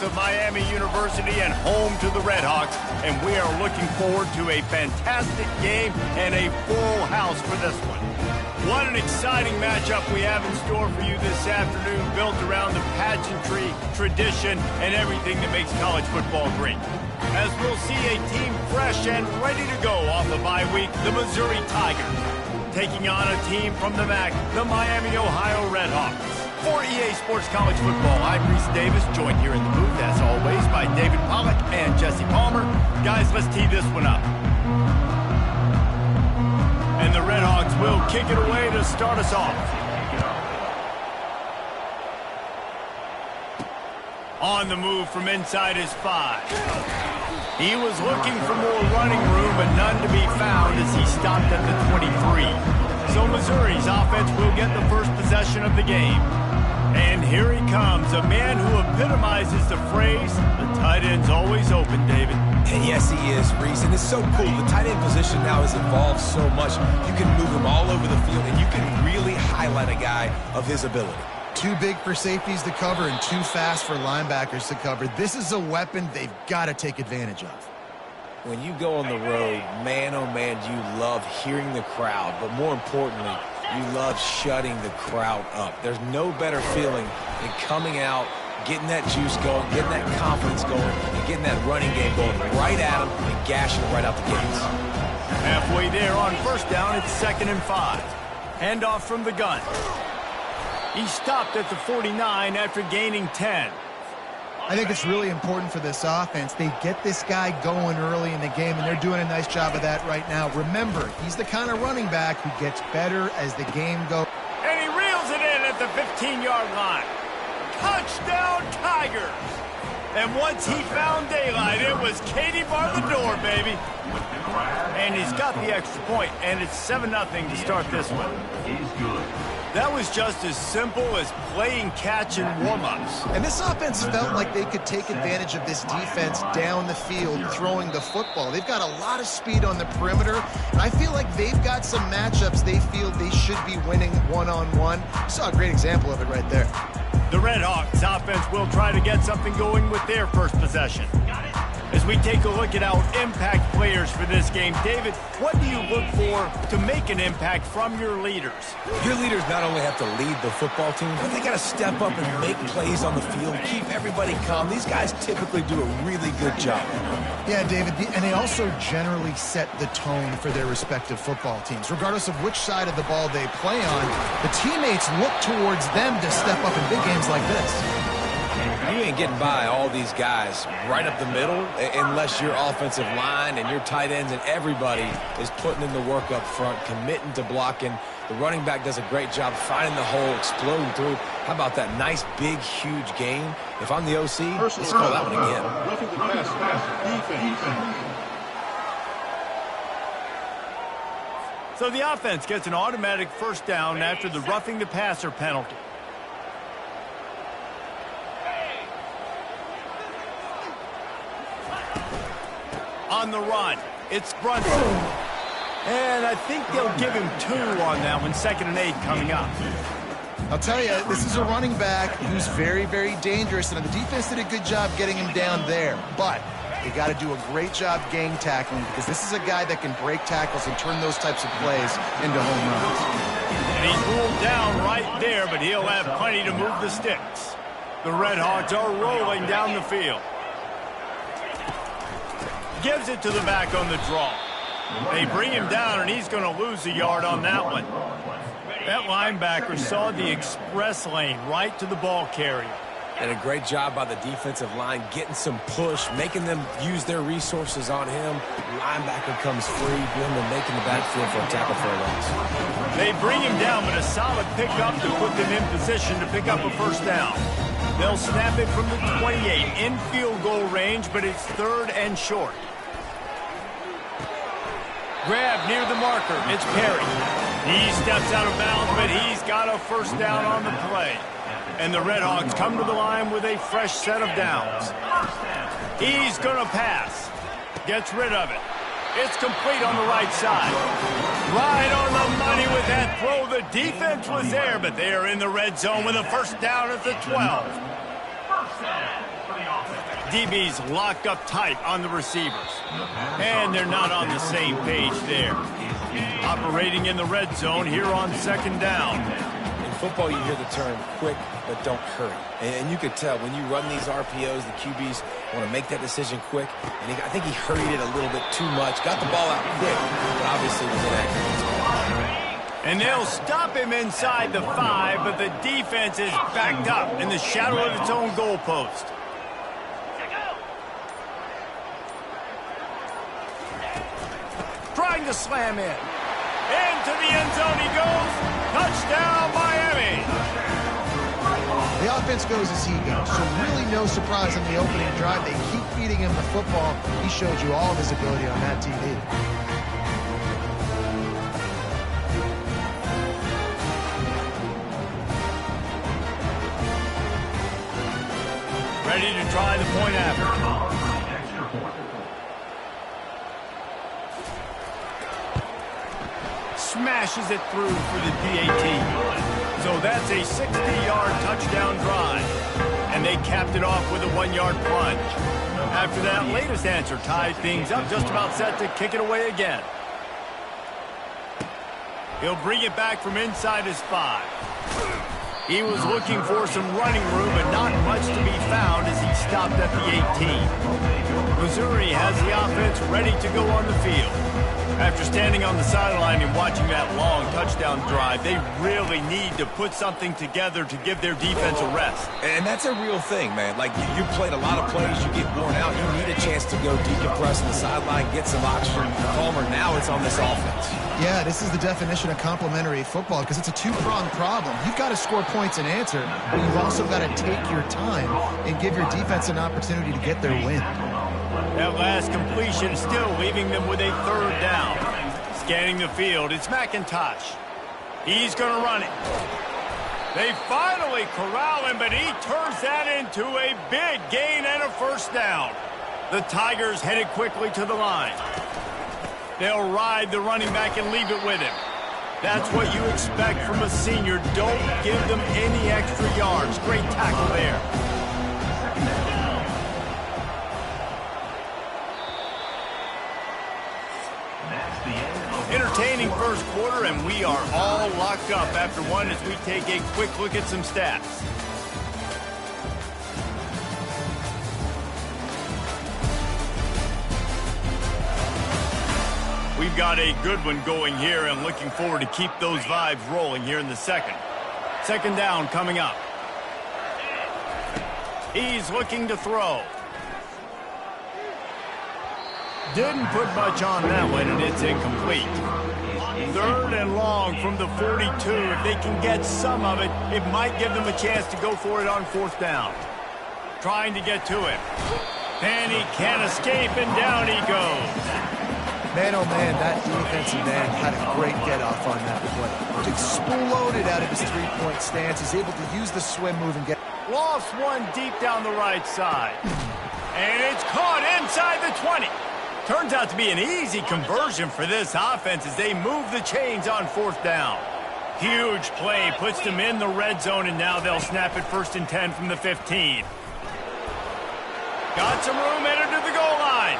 Of Miami University and home to the Redhawks, and we are looking forward to a fantastic game and a full house for this one. What an exciting matchup we have in store for you this afternoon, built around the pageantry, tradition, and everything that makes college football great. As we'll see a team fresh and ready to go off a bye week, the Missouri Tigers, taking on a team from the MAC, the Miami, Ohio Redhawks. For EA Sports College Football, I'm Reese Davis, joined here in the booth, as always, by David Pollack and Jesse Palmer. Guys, let's tee this one up. And the Redhawks will kick it away to start us off. On the move from inside his 5. He was looking for more running room, but none to be found as he stopped at the 23. So Missouri's offense will get the first possession of the game. And here he comes, a man who epitomizes the phrase, the tight end's always open, David. And yes, he is, Reese, and it's so cool. The tight end position now has evolved so much. You can move him all over the field, and you can really highlight a guy of his ability. Too big for safeties to cover and too fast for linebackers to cover. This is a weapon they've got to take advantage of. When you go on the road, man, oh man, you love hearing the crowd, but more importantly, you love shutting the crowd up. There's no better feeling than coming out, getting that juice going, getting that confidence going, and getting that running game going right at them and gashing right out the gates. Halfway there on first down, it's 2nd and 5. Handoff from the gun. He stopped at the 49 after gaining 10. I think it's really important for this offense. They get this guy going early in the game, and they're doing a nice job of that right now. Remember, he's the kind of running back who gets better as the game goes. And he reels it in at the 15-yard line. Touchdown, Tigers! And once he found daylight, it was Katie bar the door, baby. And he's got the extra point, and it's 7-0 to start this one. That was just as simple as playing catch and warm-ups. And this offense felt like they could take advantage of this defense down the field throwing the football. They've got a lot of speed on the perimeter, and I feel like they've got some matchups they feel they should be winning one-on-one. Saw a great example of it right there. The Redhawks offense will try to get something going with their first possession. As we take a look at our impact players for this game, David, what do you look for to make an impact from your leaders? Your leaders not only have to lead the football team, but they got to step up and make plays on the field, keep everybody calm. These guys typically do a really good job. Yeah, David, and they also generally set the tone for their respective football teams. Regardless of which side of the ball they play on, the teammates look towards them to step up in big games like this. You ain't getting by all these guys right up the middle unless your offensive line and your tight ends and everybody is putting in the work up front, committing to blocking. The running back does a great job finding the hole, exploding through. How about that nice, big, huge gain? If I'm the OC, let's call that one again. Roughing the pass, defense. So the offense gets an automatic first down after the roughing the passer penalty. On the run, it's Brunson. And I think they'll give him 2 on that one, 2nd and 8 coming up. I'll tell you, this is a running back who's very, very dangerous, and the defense did a good job getting him down there. But they got to do a great job gang tackling, because this is a guy that can break tackles and turn those types of plays into home runs. And he's ruled down right there, but he'll have plenty to move the sticks. The Redhawks are rolling down the field. Gives it to the back on the draw. They bring him down, and he's going to lose a yard on that one. That linebacker saw the express lane right to the ball carrier. And a great job by the defensive line getting some push, making them use their resources on him. Linebacker comes free, doing the making the backfield for a tackle for a loss. They bring him down, but a solid pickup to put them in position to pick up a first down. They'll snap it from the 28 in field goal range, but it's 3rd and short. Grab near the marker. It's Perry. He steps out of bounds, but he's got a first down on the play. And the Redhawks come to the line with a fresh set of downs. He's going to pass. Gets rid of it. It's complete on the right side. Right on the money with that throw. The defense was there, but they are in the red zone with a first down at the 12. DB's locked up tight on the receivers. And they're not on the same page there. Operating in the red zone here on second down. In football, you hear the term quick, but don't hurry. And you could tell when you run these RPOs, the QBs want to make that decision quick. And I think he hurried it a little bit too much. Got the ball out quick, but obviously was inaccurate. And they'll stop him inside the 5, but the defense is backed up in the shadow of its own goalpost. Trying to slam in. Into the end zone he goes. Touchdown, Miami. The offense goes as he goes, so really no surprise on the opening drive. They keep feeding him the football. He showed you all of his ability on that TV. Ready to try the point after. Smashes it through for the PAT. So that's a 60-yard touchdown drive. And they capped it off with a 1-yard plunge. After that latest answer tied things up, just about set to kick it away again. He'll bring it back from inside his 5. He was looking for some running room, but not much to be found as he stopped at the 18. Missouri has the offense ready to go on the field. After standing on the sideline and watching that long touchdown drive, they really need to put something together to give their defense a rest. And that's a real thing, man. Like, you played a lot of plays, you get worn out, you need a chance to go decompress on the sideline, get some oxygen. Palmer, now it's on this offense. Yeah, this is the definition of complementary football because it's a two-pronged problem. You've got to score points and answer, but you've also got to take your time and give your defense an opportunity to get their win. That last completion still leaving them with a 3rd down. Scanning the field, it's McIntosh. He's going to run it. They finally corral him, but he turns that into a big gain and a 1st down. The Tigers headed quickly to the line. They'll ride the running back and leave it with him. That's what you expect from a senior. Don't give them any extra yards. Great tackle there. Entertaining first quarter, and we are all locked up after one as we take a quick look at some stats. We've got a good one going here and looking forward to keep those vibes rolling here in the second. 2nd down coming up. He's looking to throw. Didn't put much on that one, and it's incomplete. 3rd and long from the 42. If they can get some of it, it might give them a chance to go for it on 4th down. Trying to get to him. And he can't escape, and down he goes. Man, oh man, that defensive end had a great get-off on that play. Exploded out of his three-point stance. He's able to use the swim move and get... Lost one deep down the right side. And it's caught inside the 20. Turns out to be an easy conversion for this offense as they move the chains on 4th down. Huge play, puts them in the red zone, and now they'll snap it 1st and 10 from the 15. Got some room, entered to the goal line.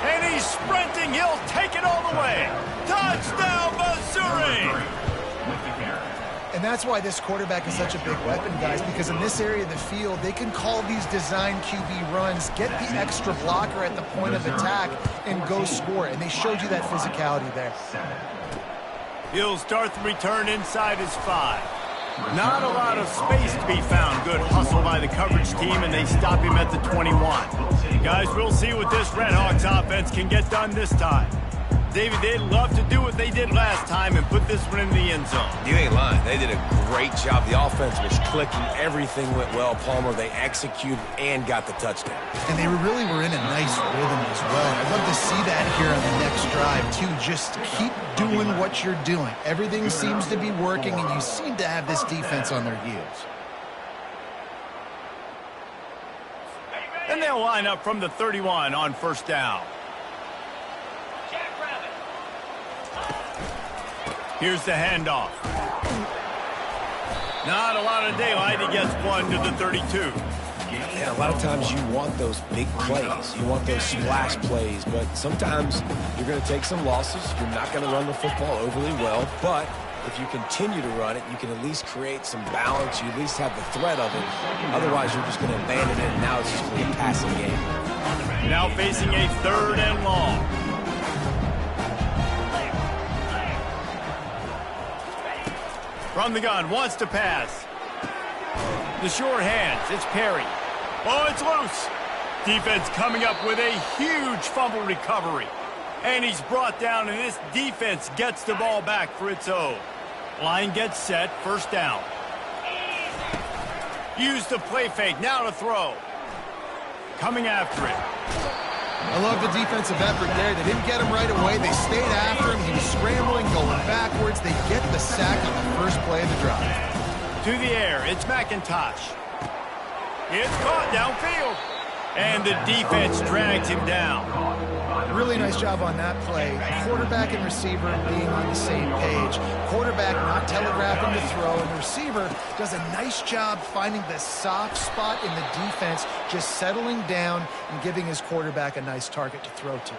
And he's sprinting, he'll take it all the way. Touchdown, Missouri! And that's why this quarterback is such a big weapon, guys, because in this area of the field, they can call these design QB runs, get the extra blocker at the point of attack, and go score. And they showed you that physicality there. He'll start the return inside his 5. Not a lot of space to be found. Good hustle by the coverage team, and they stop him at the 21. Guys, we'll see what this Redhawks offense can get done this time. David, they'd love to do what they did last time and put this one in the end zone. You ain't lying. They did a great job. The offense was clicking. Everything went well. Palmer, they executed and got the touchdown. And they really were in a nice rhythm as well. I'd love to see that here on the next drive, too. Just keep doing what you're doing. Everything seems to be working, and you seem to have this defense on their heels. And they'll line up from the 31 on 1st down. Here's the handoff. Not a lot of daylight. He gets one to the 32. Yeah, a lot of times you want those big plays. You want those splash plays, but sometimes you're going to take some losses. You're not going to run the football overly well, but if you continue to run it, you can at least create some balance. You at least have the threat of it. Otherwise, you're just going to abandon it, and now it's just going to be a passing game. Now facing a 3rd and long. From the gun, wants to pass. The short hands, it's Perry. Oh, it's loose. Defense coming up with a huge fumble recovery. And he's brought down, and this defense gets the ball back for its own. Line gets set, 1st down. Use the play fake, now to throw. Coming after it. I love the defensive effort there. They didn't get him right away. They stayed after him. He was scrambling, going backwards. They get the sack on the first play of the drive. To the air, it's McIntosh. It's caught downfield. And the defense drags him down. Really nice job on that play. Quarterback and receiver being on the same page. Quarterback not telegraphing the throw, and the receiver does a nice job finding the soft spot in the defense, just settling down and giving his quarterback a nice target to throw to.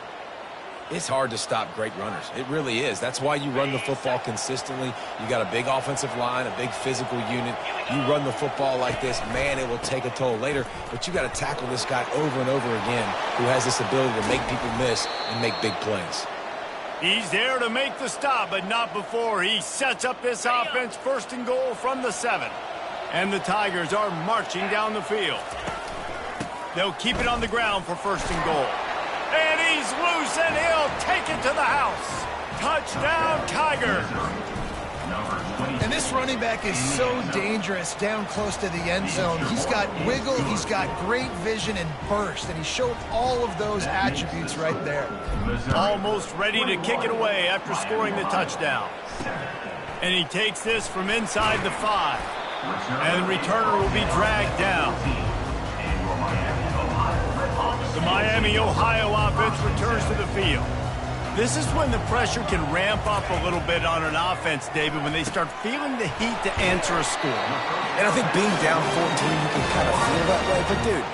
It's hard to stop great runners. It really is. That's why you run the football consistently. You got a big offensive line, a big physical unit. You run the football like this, man, it will take a toll later. But you got to tackle this guy over and over again who has this ability to make people miss and make big plays. He's there to make the stop, but not before he sets up this offense. 1st and goal from the 7. And the Tigers are marching down the field. They'll keep it on the ground for 1st and goal. And he's loose, and he'll take it to the house. Touchdown, Tigers. And this running back is so dangerous down close to the end zone. He's got wiggle, he's got great vision and burst, and he showed all of those attributes right there. Almost ready to kick it away after scoring the touchdown. And he takes this from inside the 5. And the returner will be dragged down. The Miami, Ohio offense returns to the field. This is when the pressure can ramp up a little bit on an offense, David, when they start feeling the heat to answer a score. And I think being down 14, you can kind of feel that way. But, dude,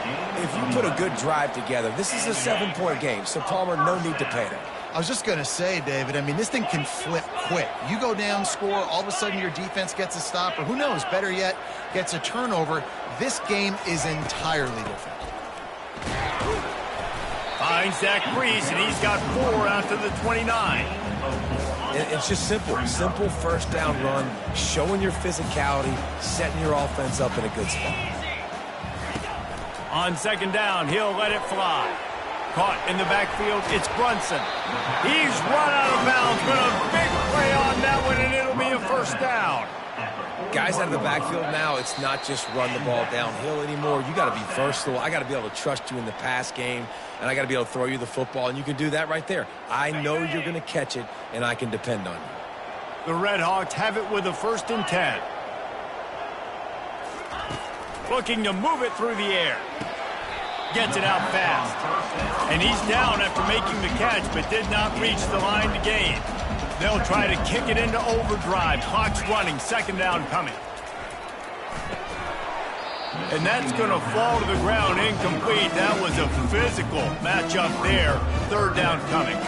if you put a good drive together, this is a 7-point game, so Palmer, no need to panic. I was just going to say, David, I mean, this thing can flip quick. You go down, score, all of a sudden your defense gets a stop, or who knows, better yet, gets a turnover. This game is entirely different. Finds Zach Brees, and he's got 4 after the 29. It's just simple. Simple 1st down run, showing your physicality, setting your offense up in a good spot. On 2nd down, he'll let it fly. Caught in the backfield, it's Brunson. He's run out of bounds, but a big play on that one, and it'll be a 1st down. Guys out of the backfield now, it's not just run the ball downhill anymore. You got to be versatile. I got to be able to trust you in the pass game, and I got to be able to throw you the football, and you can do that right there. I know you're going to catch it, and I can depend on you. The Red Hawks have it with a 1st and 10. Looking to move it through the air. Gets it out fast. And he's down after making the catch, but did not reach the line to gain. They'll try to kick it into overdrive. Clock's running. 2nd down coming. And that's going to fall to the ground incomplete. That was a physical matchup there. 3rd down coming.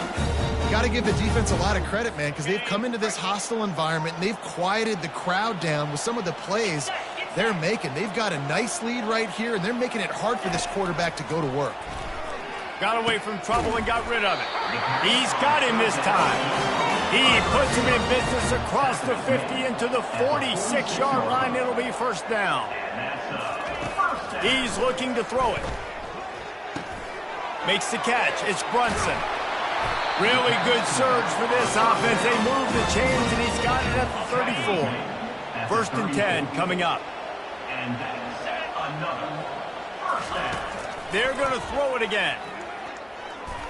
Got to give the defense a lot of credit, man, because they've come into this hostile environment, and they've quieted the crowd down with some of the plays they're making. They've got a nice lead right here, and they're making it hard for this quarterback to go to work. Got away from trouble and got rid of it. He's got him this time. He puts him in business across the 50 into the 46-yard line. It'll be 1st down. He's looking to throw it. Makes the catch. It's Brunson. Really good surge for this offense. They move the chains, and he's got it at the 34. 1st and 10 coming up. They're going to throw it again.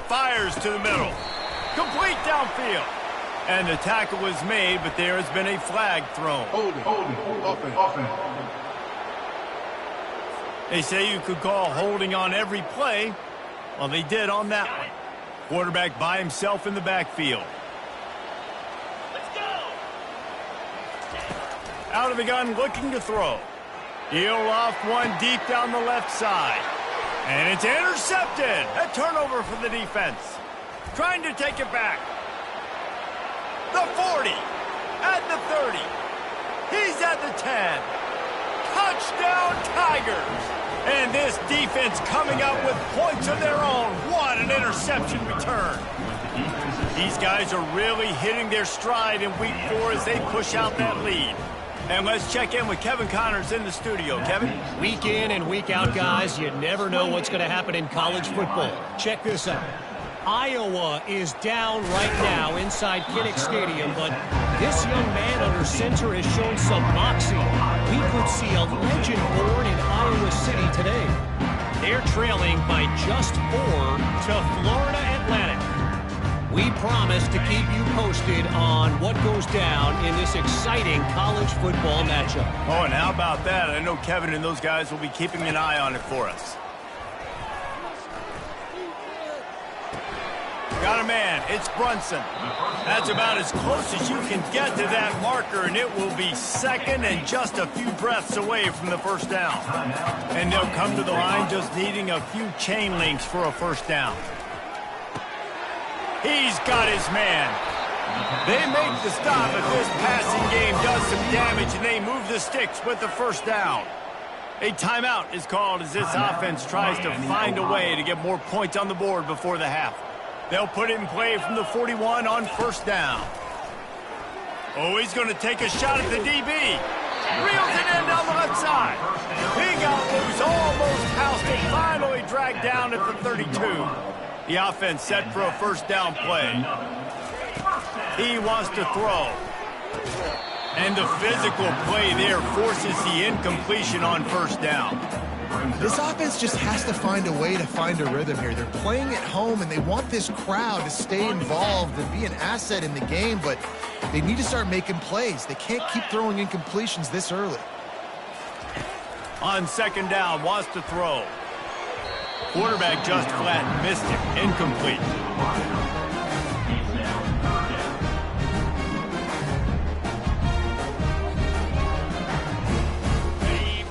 Fires to the middle. Complete downfield. And the tackle was made, but there has been a flag thrown. Holding, offense. They say you could call holding on every play. Well, they did on that one. Quarterback by himself in the backfield. Let's go. Out of the gun, looking to throw. He'll off one deep down the left side. And it's intercepted. A turnover for the defense. Trying to take it back. The 40. At the 30. He's at the 10. Touchdown Tigers. And this defense coming up with points of their own. What an interception return. These guys are really hitting their stride in week 4 as they push out that lead. And let's check in with Kevin Connors in the studio. Kevin? Week in and week out, guys, you never know what's going to happen in college football. Check this out. Iowa is down right now inside Kinnick Stadium, but this young man under center has shown some moxie. We could see a legend born in Iowa City today. They're trailing by just 4 to Florida Atlantic. We promise to keep you posted on what goes down in this exciting college football matchup. Oh, and how about that? I know Kevin and those guys will be keeping an eye on it for us. Got a man. It's Brunson. That's about as close as you can get to that marker, and it will be second and just a few breaths away from the first down. And they'll come to the line just needing a few chain links for a first down. He's got his man. They make the stop, but this passing game does some damage, and they move the sticks with the first down. A timeout is called as this offense tries to find a way to get more points on the board before the half. They'll put it in play from the 41 on first down. Oh, he's going to take a shot at the DB. Reels it in down the left side. He got loose, almost housed it, finally dragged down at the 32. The offense set for a first down play. He wants to throw. And the physical play there forces the incompletion on first down. This offense just has to find a way to find a rhythm here. They're playing at home, and they want this crowd to stay involved and be an asset in the game, but they need to start making plays. They can't keep throwing incompletions this early. On second down, wants to throw. Quarterback just flat missed it. Incomplete.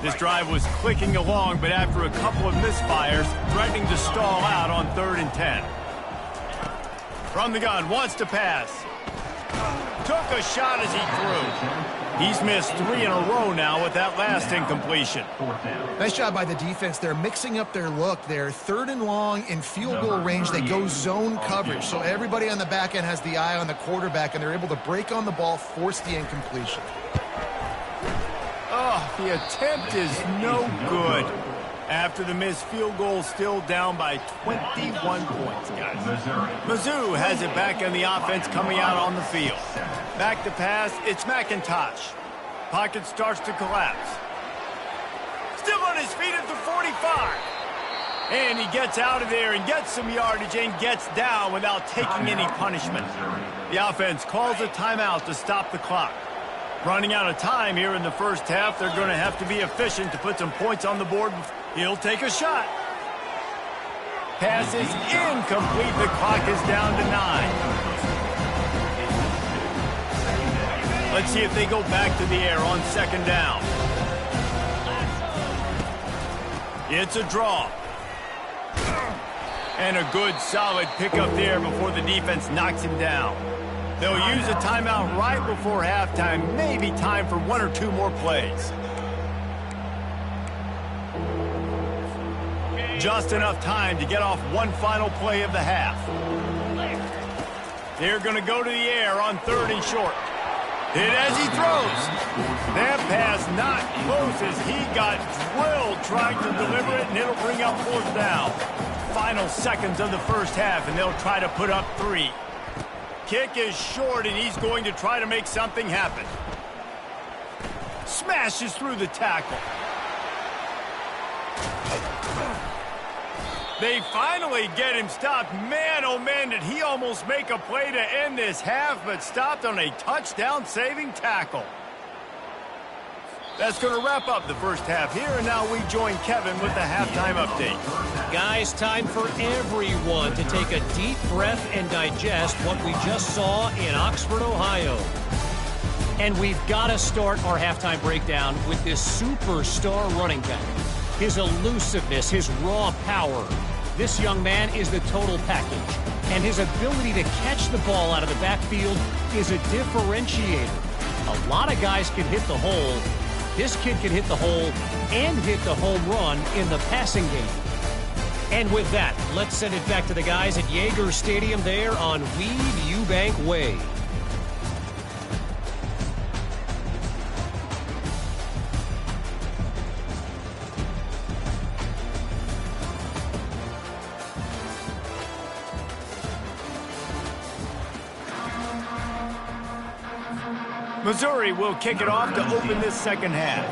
This drive was clicking along, but after a couple of misfires, threatening to stall out on 3rd and 10. From the gun, wants to pass. Took a shot as he threw. He's missed 3 in a row now with that last incompletion. Nice job by the defense. They're mixing up their look. They're 3rd and long in field goal range. They go zone coverage, so everybody on the back end has the eye on the quarterback, and they're able to break on the ball, force the incompletion. Oh, the attempt is no good. After the missed field goal, still down by 21 points, guys. Mizzou has it back on the offense coming out on the field. Back to pass, it's McIntosh. Pocket starts to collapse. Still on his feet at the 45. And he gets out of there and gets some yardage and gets down without taking any punishment. The offense calls a timeout to stop the clock. Running out of time here in the first half, they're going to have to be efficient to put some points on the board. He'll take a shot. Pass is incomplete. The clock is down to 9. Let's see if they go back to the air on second down. It's a draw. And a good, solid pickup there before the defense knocks him down. They'll use a timeout right before halftime. Maybe time for 1 or 2 more plays. Just enough time to get off one final play of the half. They're going to go to the air on 3rd and short. Hit as he throws. That pass not close as he got drilled trying to deliver it, and it'll bring up 4th down. Final seconds of the first half, and they'll try to put up 3. Kick is short, and he's going to try to make something happen. Smashes through the tackle. They finally get him stopped. Man, oh man, did he almost make a play to end this half, but stopped on a touchdown-saving tackle. That's going to wrap up the first half here, and now we join Kevin with the halftime update. Guys, time for everyone to take a deep breath and digest what we just saw in Oxford, Ohio. And we've got to start our halftime breakdown with this superstar running back. His elusiveness, his raw power. This young man is the total package. And his ability to catch the ball out of the backfield is a differentiator. A lot of guys can hit the hole. This kid can hit the hole and hit the home run in the passing game. And with that, let's send it back to the guys at Yager Stadium there on Weed Eubank Way. Missouri will kick it off to open this second half.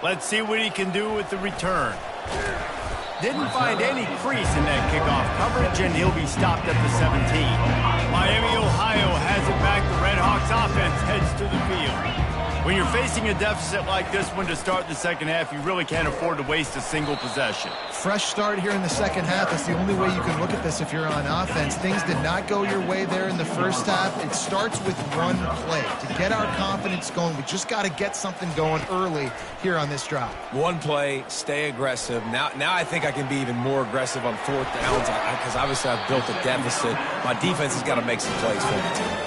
Let's see what he can do with the return. Didn't find any crease in that kickoff coverage, and he'll be stopped at the 17. Miami, Ohio has it back. The Red Hawks offense heads to the field. When you're facing a deficit like this one to start the second half, you really can't afford to waste a single possession. Fresh start here in the second half. That's the only way you can look at this if you're on offense. Things did not go your way there in the first half. It starts with one play. To get our confidence going, we just got to get something going early here on this drive. One play, stay aggressive. Now I think I can be even more aggressive on fourth downs because obviously I've built a deficit. My defense has got to make some plays for me too.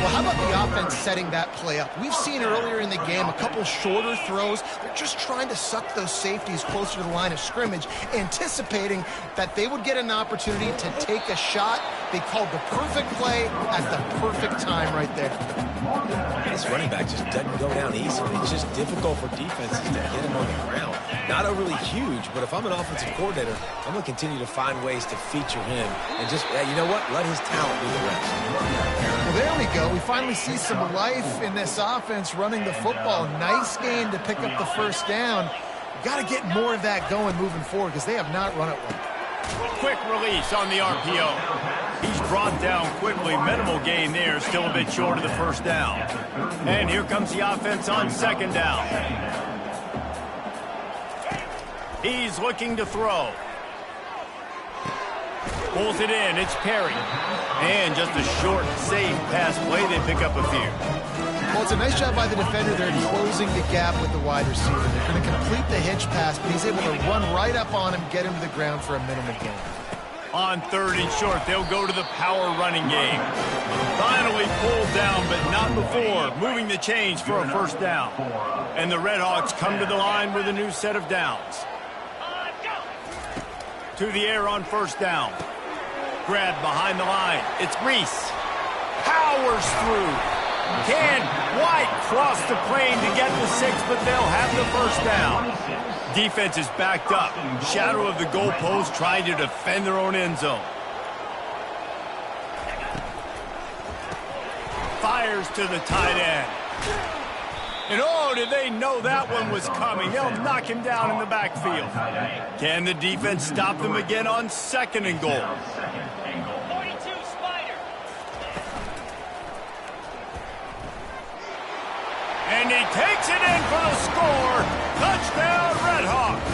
Well, how about the offense setting that play up? We've seen earlier in the game a couple shorter throws. They're just trying to suck those safeties closer to the line of scrimmage, anticipating that they would get an opportunity to take a shot. They called the perfect play at the perfect time right there. This running back just doesn't go down easily. It's just difficult for defenses to get him on the ground. Not overly huge, but if I'm an offensive coordinator, I'm going to continue to find ways to feature him and just, you know what, let his talent do the rest. Well, there we go. We finally see some life in this offense running the football. Nice game to pick up the first down. Got to get more of that going moving forward because they have not run it well. Quick release on the RPO. He's brought down quickly. Minimal gain there. Still a bit short of the first down. And here comes the offense on second down. He's looking to throw. Pulls it in. It's Perry. And just a short, safe pass play. They pick up a few. Well, it's a nice job by the defender there closing the gap with the wide receiver. They're going to complete the hitch pass, but he's able to run right up on him, get him to the ground for a minimal gain. On third and short, they'll go to the power running game. Finally pulled down, but not before. Moving the chains for a first down. And the Red Hawks come to the line with a new set of downs. To the air on first down. Grab behind the line. It's Reese. Powers through. Can White cross the plane to get the 6, but they'll have the first down. Defense is backed up. Shadow of the goalpost trying to defend their own end zone. Fires to the tight end. And oh, did they know that one was coming. They'll knock him down in the backfield. Can the defense stop them again on second and goal? And he takes it in for the score. Touchdown, Red Hawks.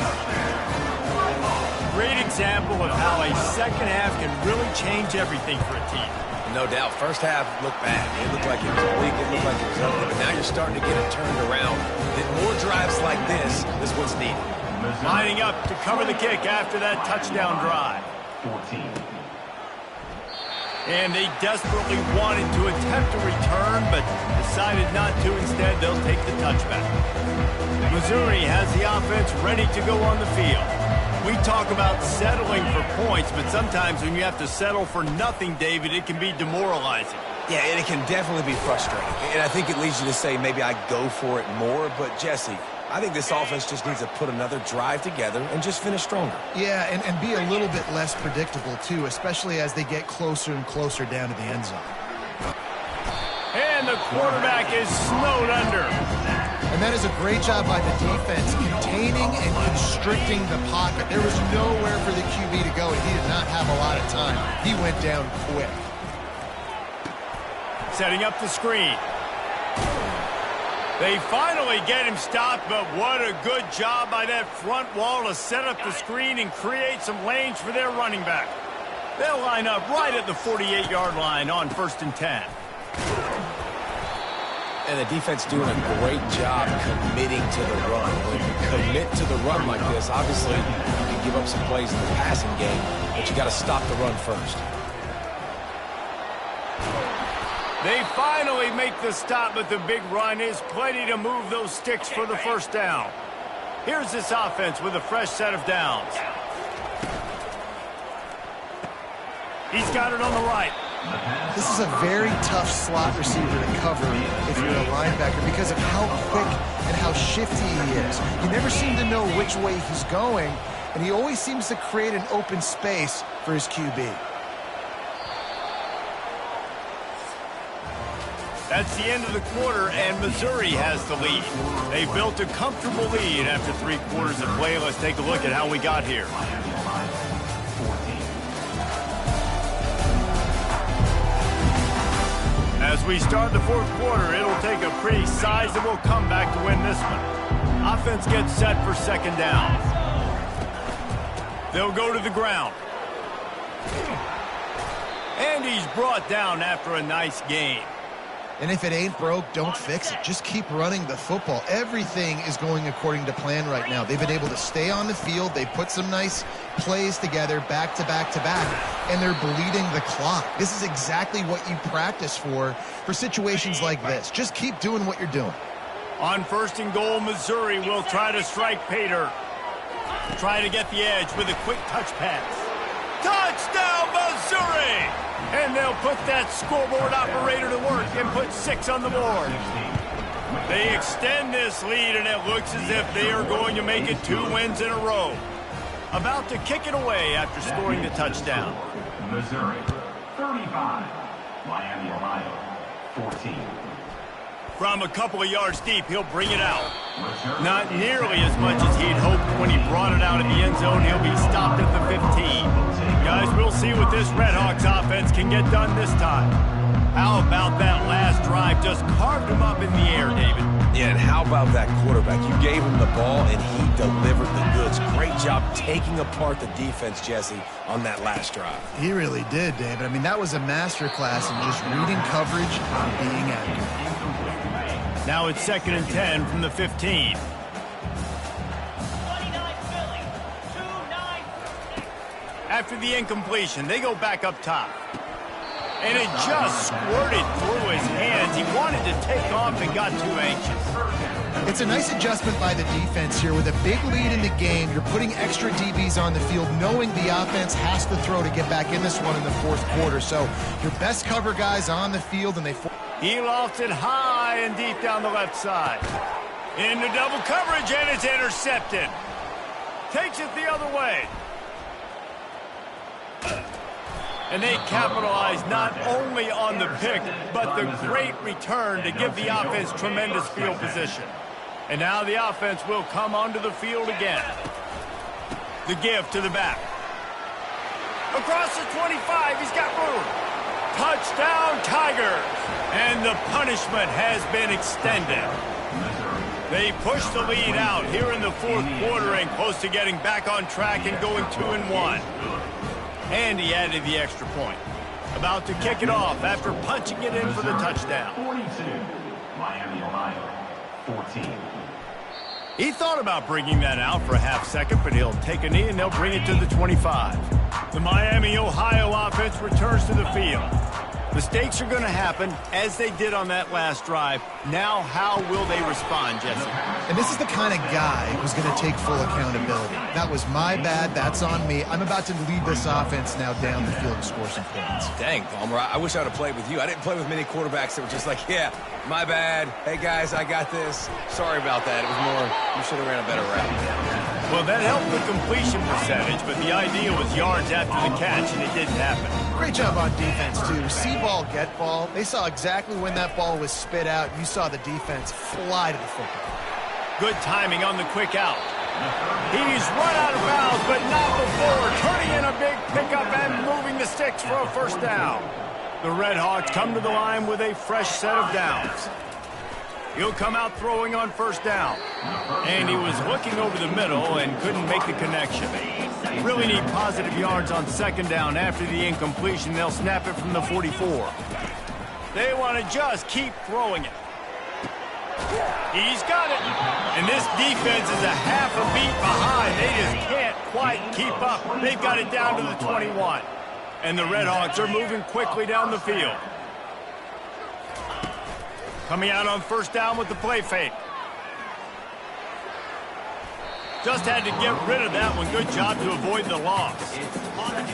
Great example of how a second half can really change everything for a team. No doubt. First half looked bad. It looked like it was weak. It looked like it was ugly. But now you're starting to get it turned around. More drives like this is what's needed. Lining up to cover the kick after that touchdown drive. 14. And they desperately wanted to attempt a return, but decided not to. Instead, they'll take the touchback. Missouri has the offense ready to go on the field. We talk about settling for points, but sometimes when you have to settle for nothing, David, it can be demoralizing. Yeah, and it can definitely be frustrating. And I think it leads you to say maybe I go for it more. But, Jesse, I think this offense just needs to put another drive together and just finish stronger. Yeah, and be a little bit less predictable, too, especially as they get closer and closer down to the end zone. And the quarterback is snowed under. And that is a great job by the defense, containing and constricting the pocket. There was nowhere for the QB to go, and he did not have a lot of time. He went down quick. Setting up the screen. They finally get him stopped, but what a good job by that front wall to set up the screen and create some lanes for their running back. They'll line up right at the 48-yard line on 1st and 10. And the defense doing a great job committing to the run. When you commit to the run like this, obviously you can give up some plays in the passing game, but you got to stop the run first. They finally make the stop, but the big run is plenty to move those sticks for the first down. Here's this offense with a fresh set of downs. He's got it on the right. This is a very tough slot receiver to cover if you're a linebacker because of how quick and how shifty he is. You never seem to know which way he's going, and he always seems to create an open space for his QB. That's the end of the quarter, and Missouri has the lead. They built a comfortable lead after 3 quarters of play. Let's take a look at how we got here. As we start the 4th quarter, it'll take a pretty sizable comeback to win this one. Offense gets set for 2nd down. They'll go to the ground. And he's brought down after a nice gain. And if it ain't broke, don't fix it. Just keep running the football. Everything is going according to plan right now. They've been able to stay on the field. They put some nice plays together back to back to back, and they're bleeding the clock. This is exactly what you practice for situations like this. Just keep doing what you're doing. On 1st and goal, Missouri will try to strike Pater. Try to get the edge with a quick touch pass. Touchdown, Missouri! And they'll put that scoreboard operator to work and put 6 on the board. They extend this lead, and it looks as if they are going to make it 2 wins in a row. About to kick it away after scoring the touchdown. Missouri, 35. Miami, Ohio, 14. From a couple of yards deep, he'll bring it out. Not nearly as much as he'd hoped when he brought it out in the end zone. He'll be stopped at the 15. Guys, we'll see what this Redhawks offense can get done this time. How about that last drive? Just carved him up in the air, David. Yeah, and how about that quarterback? You gave him the ball, and he delivered the goods. Great job taking apart the defense, Jesse, on that last drive. He really did, David. I mean, that was a masterclass in just reading coverage and being accurate. Now it's 2nd and 10 from the 15. After the incompletion, they go back up top. And it just squirted through his hands. He wanted to take off and got too anxious. It's a nice adjustment by the defense here. With a big lead in the game, you're putting extra DBs on the field, knowing the offense has to throw to get back in this one in the 4th quarter. So your best cover guys on the field, and they... He lofts it high and deep down the left side. Into double coverage, and it's intercepted. Takes it the other way. And they capitalize not only on the pick, but the great return to give the offense tremendous field position. And now the offense will come onto the field again. The give to the back. Across the 25, he's got room. Touchdown, Tigers. And the punishment has been extended. They push the lead out here in the 4th quarter and close to getting back on track and going 2-1. And he added the extra point. About to kick it off after punching it in for the touchdown. 42. Miami, Ohio, 14. He thought about bringing that out for a half second, but he'll take a knee and they'll bring it to the 25. The Miami, Ohio offense returns to the field. Mistakes are going to happen, as they did on that last drive. Now, how will they respond, Jesse? And this is the kind of guy who's going to take full accountability. That was my bad. That's on me. I'm about to lead this offense now down the field and score some points. Dang, Palmer, I wish I would have played with you. I didn't play with many quarterbacks that were just like, yeah, my bad. Hey, guys, I got this. Sorry about that. It was more, you should have ran a better route. Well, that helped the completion percentage, but the idea was yards after the catch, and it didn't happen. Great job on defense, too. See ball, get ball. They saw exactly when that ball was spit out. You saw the defense fly to the football. Good timing on the quick out. He's run out of bounds, but not before turning in a big pickup and moving the sticks for a first down. The Redhawks come to the line with a fresh set of downs. He'll come out throwing on first down. And he was looking over the middle and couldn't make the connection. Really need positive yards on second down. After the incompletion, they'll snap it from the 44. They want to just keep throwing it. He's got it. And this defense is a half a beat behind. They just can't quite keep up. They've got it down to the 21. And the Redhawks are moving quickly down the field. Coming out on first down with the play fake. Just had to get rid of that one. Good job to avoid the loss.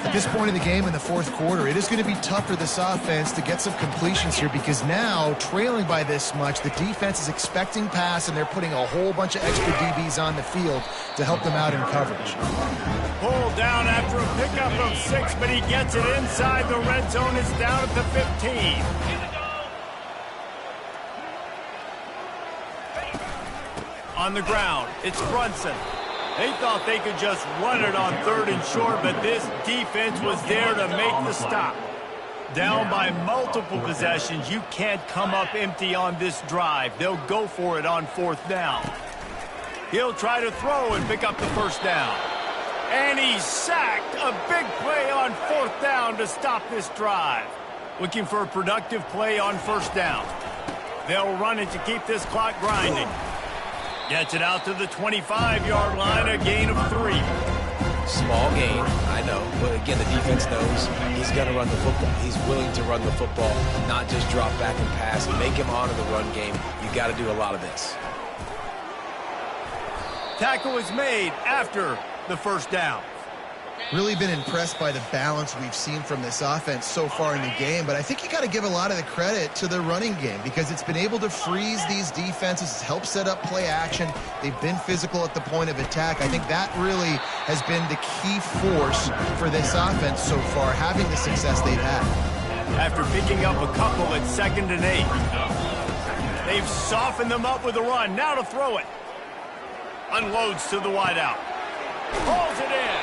At this point in the game in the fourth quarter, it is going to be tough for this offense to get some completions here because now, trailing by this much, the defense is expecting pass and they're putting a whole bunch of extra DBs on the field to help them out in coverage. Pulled down after a pickup of 6, but he gets it inside the red zone. It's down at the 15. On the ground, it's Brunson. They thought they could just run it on 3rd and short, but this defense was there to make the stop. Down by multiple possessions, you can't come up empty on this drive. They'll go for it on 4th down. He'll try to throw and pick up the first down. And he's sacked. A big play on 4th down to stop this drive. Looking for a productive play on first down. They'll run it to keep this clock grinding. Gets it out to the 25-yard line, a gain of 3. Small gain, I know. But again, the defense knows he's going to run the football. He's willing to run the football, not just drop back and pass. Make him honor the run game. You got to do a lot of this. Tackle is made after the first down. Really been impressed by the balance we've seen from this offense so far in the game, but I think you got to give a lot of the credit to the running game because it's been able to freeze these defenses, it's helped set up play action. They've been physical at the point of attack. I think that really has been the key force for this offense so far, having the success they've had. After picking up a couple at 2nd and 8, they've softened them up with a run. Now to throw it. Unloads to the wideout. Pulls it in.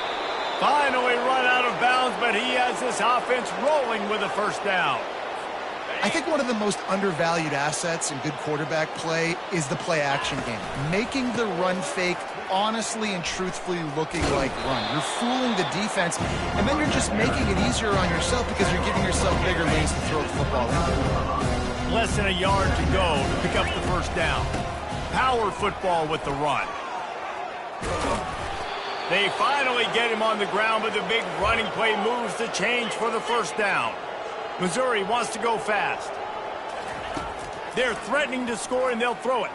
Finally run out of bounds, but he has this offense rolling with a first down. I think one of the most undervalued assets in good quarterback play is the play action game. Making the run fake honestly and truthfully looking like run. You're fooling the defense, and then you're just making it easier on yourself because you're giving yourself bigger lanes to throw the football into. Less than a yard to go to pick up the first down. Power football with the run. They finally get him on the ground, but the big running play moves the change for the first down. Missouri wants to go fast. They're threatening to score, and they'll throw it.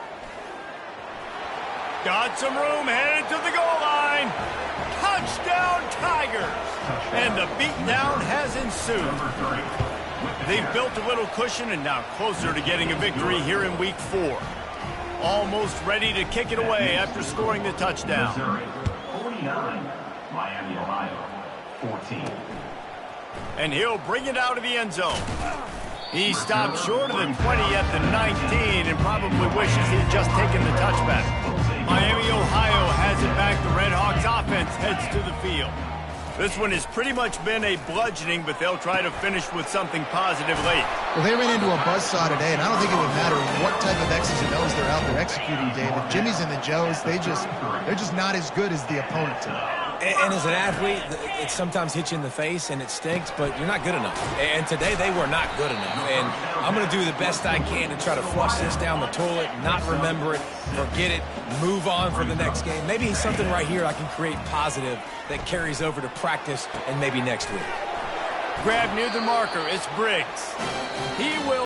Got some room, headed to the goal line. Touchdown, Tigers! And the beatdown has ensued. They've built a little cushion and now closer to getting a victory here in Week 4. Almost ready to kick it away after scoring the touchdown. Missouri, 49. Miami, Ohio, 14. And he'll bring it out of the end zone. He stopped short of the 20 at the 19 and probably wishes he had just taken the touchback. Miami, Ohio has it back. The Redhawks offense heads to the field. This one has pretty much been a bludgeoning, but they'll try to finish with something positive late. Well, they ran into a buzzsaw today, and I don't think it would matter what type of X's and O's they're out there executing, David. Jimmy's and the Joes, they're just not as good as the opponent today. And as an athlete, it sometimes hits you in the face and it stinks, but you're not good enough. And today they were not good enough. And I'm going to do the best I can to try to flush this down the toilet, not remember it, forget it, move on for the next game. Maybe something right here I can create positive that carries over to practice and maybe next week. Grab near the marker. It's Briggs. He will